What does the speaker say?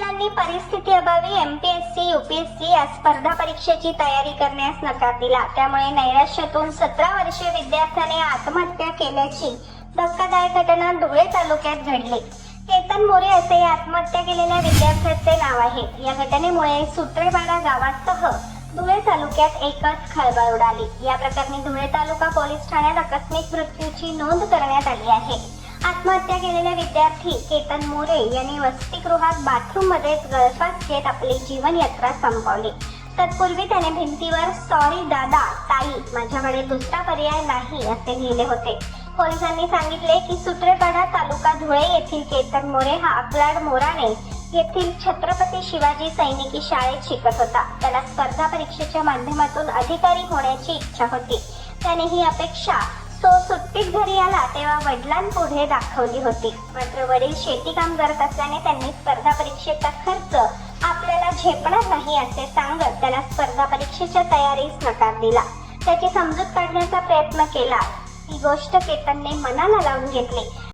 वडिलांनी परिस्थिती अभावी एमपीएससी यूपीएससी या स्पर्धा परीक्षेची तयारी करण्यास नकार दिला। त्यामुळे नैराश्यातून 17 वर्षीय विद्यार्थ्याने आत्महत्या केल्याची धक्कादायक घटना धुळे तालुक्यात घडली। केतन मोरे असे आत्महत्या केलेल्या विद्यार्थ्याचे नाव आहे। या घटनेमुळे सुत्रेपाडा गावासह धुळे तालुक्यात एकच खळबळ उडाली। या प्रकरणी धुळे तालुका पोलीस ठाण्यात आकस्मिक मृत्यूची नोंद करण्यात आली आहे। आत्महत्या केलेल्या विद्यार्थी केतन मोरे यांनी वसतिगृहात बाथरूम मध्येच गळफास घेत आपली जीवनयात्रा संपवली। तत्पूर्वी त्याने भिंतीवर सॉरी दादा ताई माझ्याकडे दुसरा पर्याय नाही असे लिहिले होते। पोलिसांनी सांगितले की सुत्रेपाडा तालुका धुळे येथील केतन मोरे हा अकलाड मोराणे येथील छत्रपती शिवाजी सैनिकी शाळेत शिकत होता। त्याला स्पर्धा परीक्षेच्या माध्यमातून अधिकारी होण्याची इच्छा होती। त्याने ही अपेक्षा सुट्टीत घरी आला तेव्हा वडिलांपुढे दाखवली होती। मात्र वडील शेती काम करत असल्याने त्यांनी स्पर्धा परीक्षेचा खर्च आपल्याला झेपणार नाही असे सांगत त्याला स्पर्धा परीक्षेच्या तयारीस नकार दिला। त्याची समजूत काढण्याचा प्रयत्न केला। ही गोष्ट केतनने मनाला लावून घेतली।